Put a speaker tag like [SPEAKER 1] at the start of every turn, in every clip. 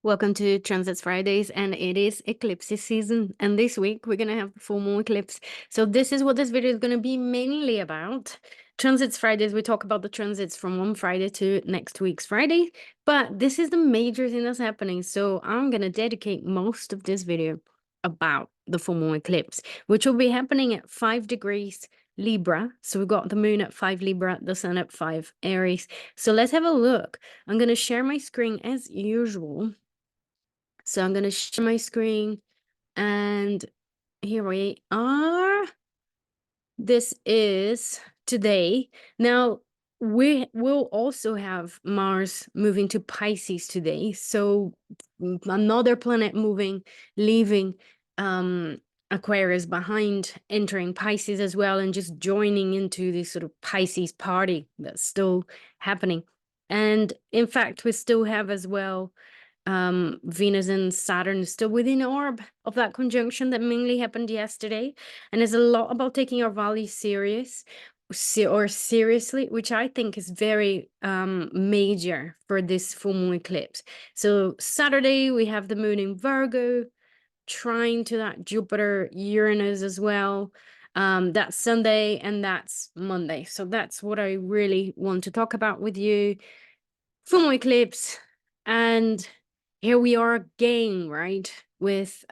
[SPEAKER 1] Welcome to Transits Fridays, and it is eclipse season. And this week we're gonna have the full moon eclipse. So this is what this video is gonna be mainly about. Transits Fridays, we talk about the transits from one Friday to next week's Friday, but this is the major thing that's happening. So I'm gonna dedicate most of this video about the full moon eclipse, which will be happening at 5 degrees Libra. So we've got the moon at 5 Libra, the sun at 5 Aries. So let's have a look. I'm gonna share my screen as usual. So I'm going to share my screen, and here we are. This is today. Now, we will also have Mars moving to Pisces today. So another planet moving, leaving Aquarius behind, entering Pisces as well, and just joining into this sort of Pisces party that's still happening. And in fact, we still have as well Venus and Saturn is still within orb of that conjunction that mainly happened yesterday, and it's a lot about taking our values serious or seriously, which I think is very major for this full moon eclipse. So Saturday we have the moon in Virgo, trine to that Jupiter Uranus as well. That's Sunday and that's Monday. So that's what I really want to talk about with you. Full moon eclipse, and here we are again, right, with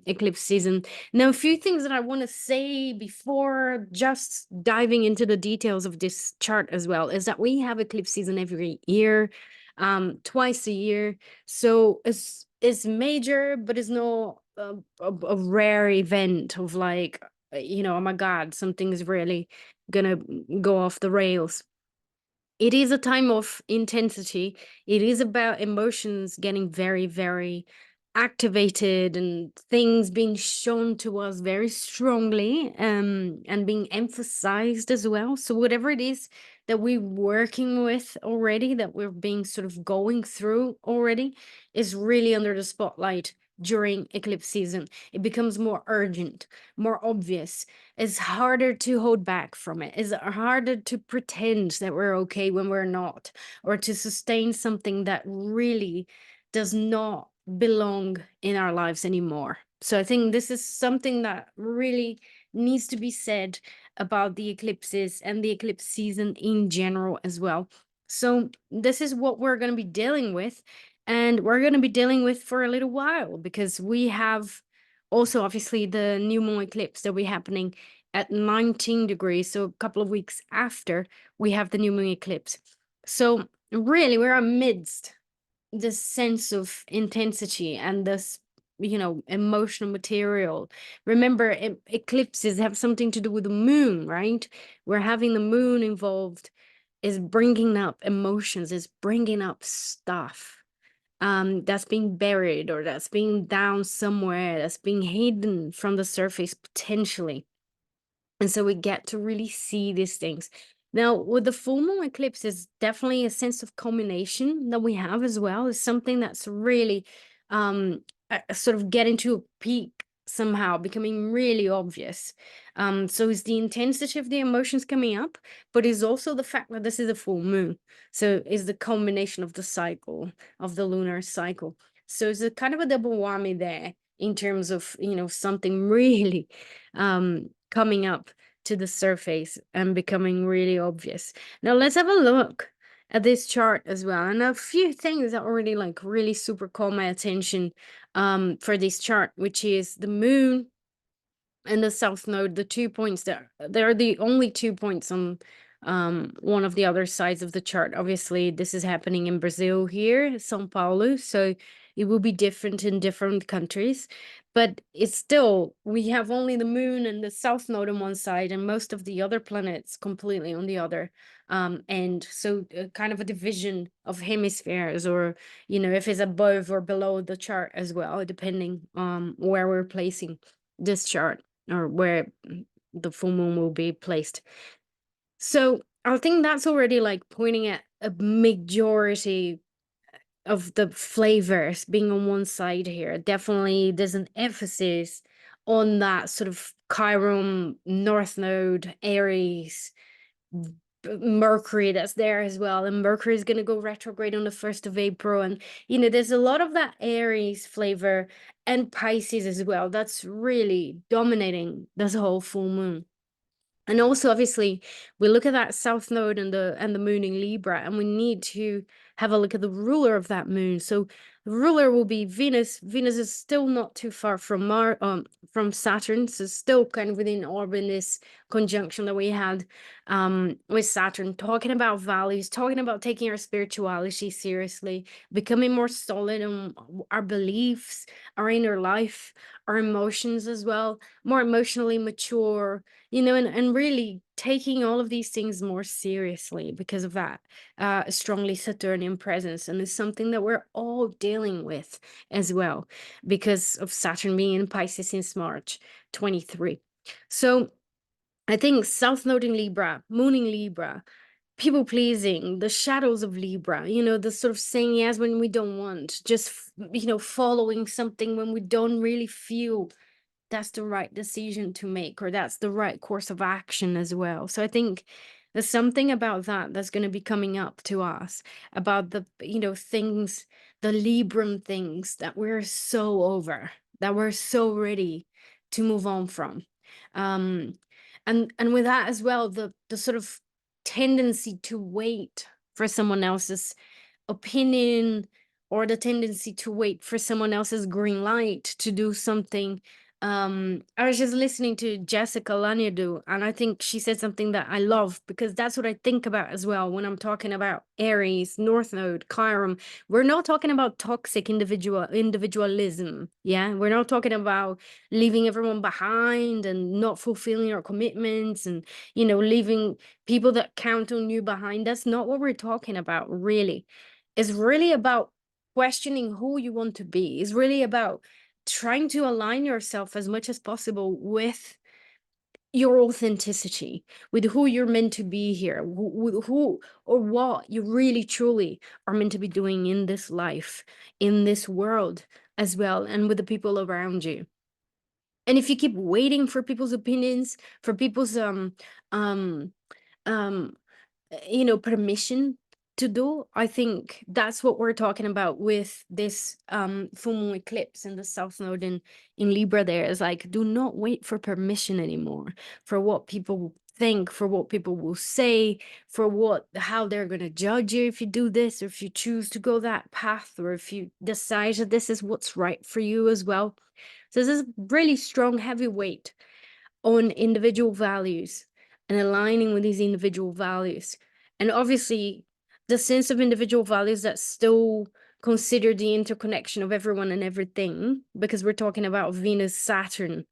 [SPEAKER 1] eclipse season. Now, a few things that I want to say before just diving into the details of this chart as well is that we have eclipse season every year, twice a year. So it's major, but it's not a rare event of like, oh my God, something's really gonna go off the rails. It is a time of intensity. It is about emotions getting very, very activated and things being shown to us very strongly, and being emphasized as well. So whatever it is that we're working with already, that we're being sort of going through already, is really under the spotlight during eclipse season. It becomes more urgent, more obvious. It's harder to hold back from it. It's harder to pretend that we're okay when we're not, or to sustain something that really does not belong in our lives anymore. So I think this is something that really needs to be said about the eclipses and the eclipse season in general as well. So this is what we're going to be dealing with, and we're going to be dealing with for a little while, because we have also obviously the new moon eclipse that will be happening at 19 degrees. So a couple of weeks after we have the new moon eclipse. So really we're amidst this sense of intensity and this emotional material. Remember, eclipses have something to do with the moon, right? We're having the moon involved, is bringing up emotions, is bringing up stuff that's being buried, or that's being down somewhere, that's being hidden from the surface potentially. And so we get to really see these things. Now, with the full moon eclipse, is definitely a sense of culmination that we have as well. Is something that's really sort of getting to a peak somehow, becoming really obvious. So it's the intensity of the emotions coming up, but it's also the fact that this is a full moon. So it's the culmination of the cycle, of the lunar cycle. So it's a kind of a double whammy there in terms of, something really coming up to the surface and becoming really obvious. Now let's have a look at this chart as well, and a few things that already like really super caught my attention for this chart, which is the moon and the south node, the 2 points there. They're the only 2 points on one of the other sides of the chart. Obviously this is happening in Brazil here, São Paulo, so it will be different in different countries, but it's still, we have only the moon and the south node on one side and most of the other planets completely on the other end. So kind of a division of hemispheres, or if it's above or below the chart as well, depending where we're placing this chart, or where the full moon will be placed. So I think that's already like pointing at a majority of the flavors being on one side here. Definitely there's an emphasis on that sort of Chiron, North Node, Aries, Mercury that's there as well, and Mercury is going to go retrograde on the 1st of April, and there's a lot of that Aries flavor and Pisces as well that's really dominating this whole full moon. And also, obviously, we look at that south node and the moon in Libra, and we need to have a look at the ruler of that moon. So the ruler will be Venus. Venus is still not too far from Saturn, so still kind of within orbit in this conjunction that we had with Saturn, talking about values, talking about taking our spirituality seriously, becoming more solid on our beliefs, our inner life, our emotions as well, more emotionally mature, and really taking all of these things more seriously because of that strongly Saturnian presence. And it's something that we're all dealing with as well because of Saturn being in Pisces since March 23. So I think South Node in Libra, Moon in Libra, people pleasing, the shadows of Libra, the sort of saying yes when we don't want, just, following something when we don't really feel that's the right decision to make, or that's the right course of action as well. So I think there's something about that that's going to be coming up to us, about the things, the Libran things that we're so over, that we're so ready to move on from. And with that as well, the sort of tendency to wait for someone else's opinion, or the tendency to wait for someone else's green light to do something. I was just listening to Jessica Laniadu, and I think she said something that I love, because that's what I think about as well when I'm talking about Aries, North Node, Chiron. We're not talking about toxic individualism. Yeah, we're not talking about leaving everyone behind and not fulfilling our commitments, and leaving people that count on you behind. That's not what we're talking about, really. It's really about questioning who you want to be. It's really about trying to align yourself as much as possible with your authenticity, with who you're meant to be here, with who or what you really truly are meant to be doing in this life, in this world as well, and with the people around you. And if you keep waiting for people's opinions, for people's um um permission to do, I think that's what we're talking about with this full moon eclipse in the south node in Libra. There is like, do not wait for permission anymore, for what people think, for what people will say, for how they're going to judge you if you do this, or if you choose to go that path, or if you decide that this is what's right for you as well. So this is really strong, heavy weight on individual values and aligning with these individual values. And obviously, the sense of individual values that still consider the interconnection of everyone and everything, because we're talking about Venus Saturn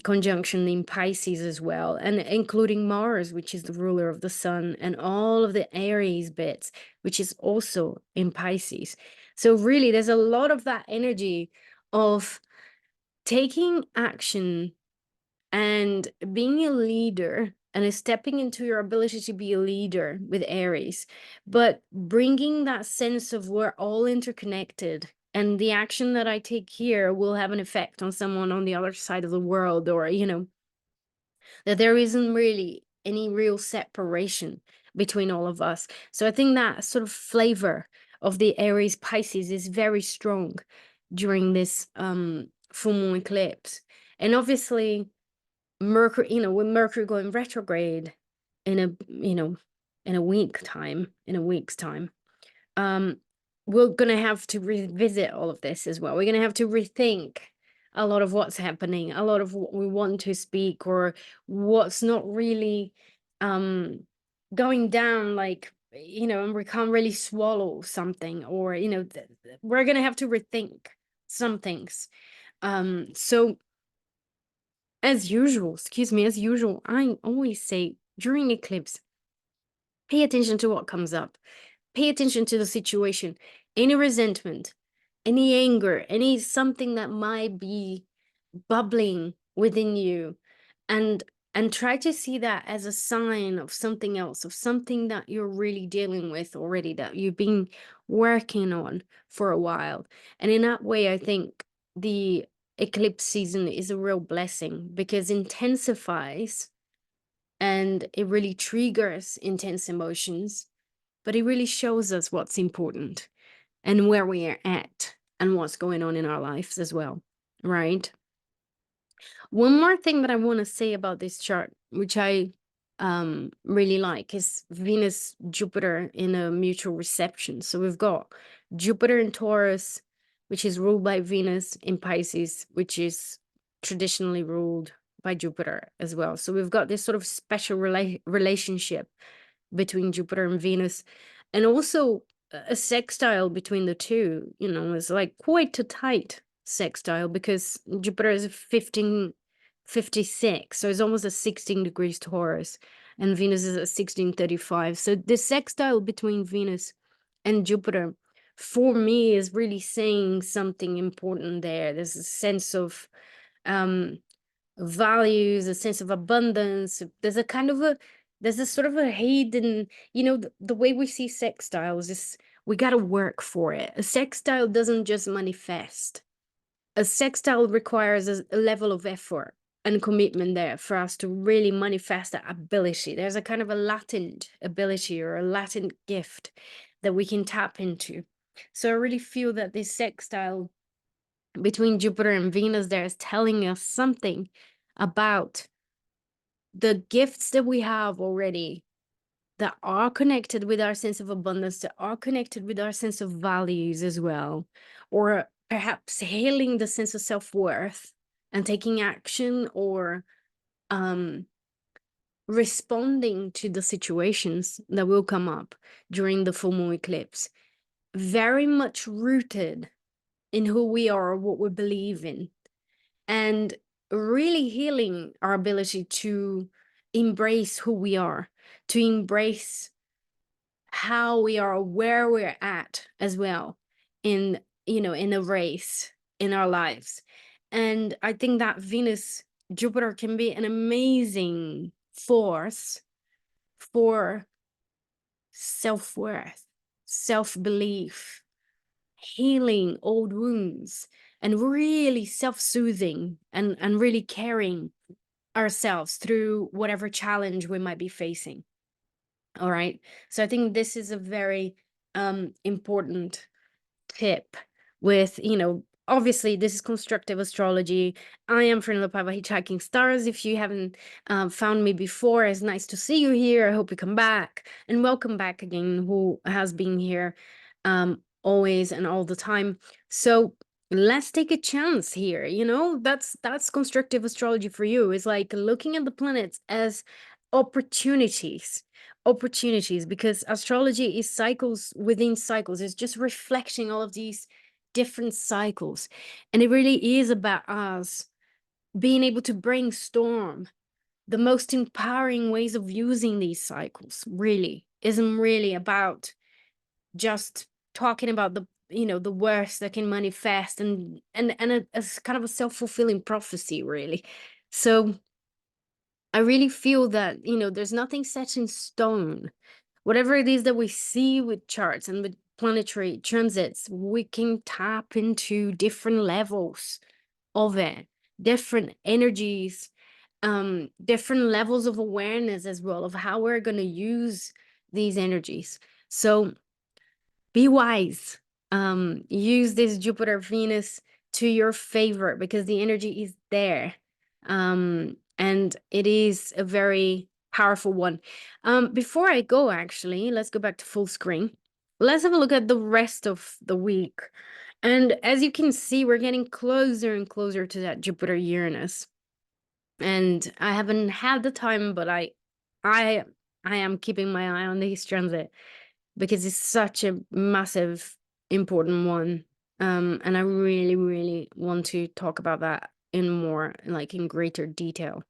[SPEAKER 1] conjunction in Pisces as well, and including Mars, which is the ruler of the sun, and all of the Aries bits, which is also in Pisces. So really, there's a lot of that energy of taking action and being a leader, and stepping into your ability to be a leader with Aries, but bringing that sense of we're all interconnected, and the action that I take here will have an effect on someone on the other side of the world, or that there isn't really any real separation between all of us. So I think that sort of flavor of the Aries Pisces is very strong during this full moon eclipse. And obviously, Mercury, with Mercury going retrograde in a week's time, we're gonna have to revisit all of this as well. We're gonna have to rethink a lot of what's happening, a lot of what we want to speak, or what's not really going down, like, and we can't really swallow something, or we're gonna have to rethink some things. So as usual, I always say during eclipse, pay attention to what comes up. Pay attention to the situation. Any resentment, any anger, any something that might be bubbling within you, and try to see that as a sign of something else, of something that you're really dealing with already, that you've been working on for a while. And in that way, I think the eclipse season is a real blessing, because intensifies and it really triggers intense emotions, but it really shows us what's important and where we are at and what's going on in our lives as well, right? One more thing that I want to say about this chart, which I really like, is Venus Jupiter in a mutual reception. So we've got Jupiter in Taurus, which is ruled by Venus, in Pisces, which is traditionally ruled by Jupiter as well. So we've got this sort of special relationship between Jupiter and Venus, and also a sextile between the two. You know, it's like quite a tight sextile because Jupiter is 1556, so it's almost a 16 degrees Taurus, and Venus is at 1635. So the sextile between Venus and Jupiter, for me, is really saying something important there. There's a sense of um values, a sense of abundance. There's a sort of a hidden, the way we see sextiles is we got to work for it. A sextile doesn't just manifest. A sextile requires a level of effort and commitment there for us to really manifest that ability. There's a kind of a latent ability or a latent gift that we can tap into. So I really feel that this sextile between Jupiter and Venus there is telling us something about the gifts that we have already that are connected with our sense of abundance, that are connected with our sense of values as well, or perhaps healing the sense of self-worth and taking action, or um, responding to the situations that will come up during the full moon eclipse. Very much rooted in who we are, what we believe in, and really healing our ability to embrace who we are, to embrace how we are, where we're at as well in a race in our lives. And I think that Venus Jupiter can be an amazing force for self-worth, self-belief, healing old wounds, and really self-soothing and really caring ourselves through whatever challenge we might be facing. All right. So I think this is a very important tip with, obviously this is constructive astrology. I am Fernanda Pava, Hitchhiking Stars. If you haven't found me before, it's nice to see you here. I hope you come back, and welcome back again, who has been here always and all the time. So let's take a chance here. That's constructive astrology for you. It's like looking at the planets as opportunities, because astrology is cycles within cycles. It's just reflecting all of these different cycles, and it really is about us being able to brainstorm the most empowering ways of using these cycles. Really isn't really about just talking about the worst that can manifest, and as kind of a self-fulfilling prophecy, really. So I really feel that, there's nothing set in stone. Whatever it is that we see with charts and with planetary transits, we can tap into different levels of it, different energies, different levels of awareness as well, of how we're going to use these energies. So be wise. Use this Jupiter Venus to your favor, because the energy is there. And it is a very powerful one. Before I go, actually, let's go back to full screen. Let's have a look at the rest of the week. And as you can see, we're getting closer and closer to that Jupiter Uranus. And I haven't had the time, but I am keeping my eye on this transit, because it's such a massive, important one. And I really, really want to talk about that in greater detail.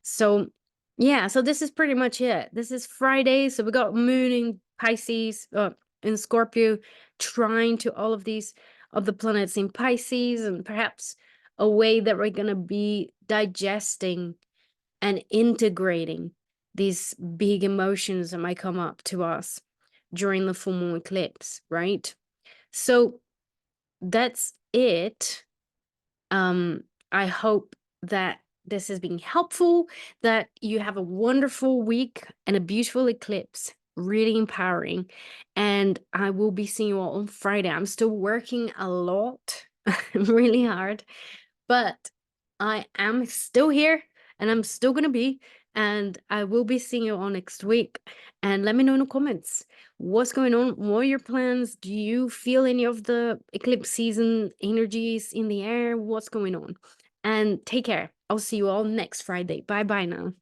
[SPEAKER 1] So yeah, so this is pretty much it. This is Friday. So we got Moon in Pisces, in Scorpio, trying to all of these of the planets in Pisces, and perhaps a way that we're gonna be digesting and integrating these big emotions that might come up to us during the full moon eclipse, right? So that's it. I hope that this has been helpful, that you have a wonderful week and a beautiful eclipse, really empowering. And I will be seeing you all on Friday. I'm still working a lot, really hard, but I am still here and I'm still going to be. And I will be seeing you all next week. And let me know in the comments what's going on. What are your plans? Do you feel any of the eclipse season energies in the air? What's going on? And take care. I'll see you all next Friday. Bye bye now.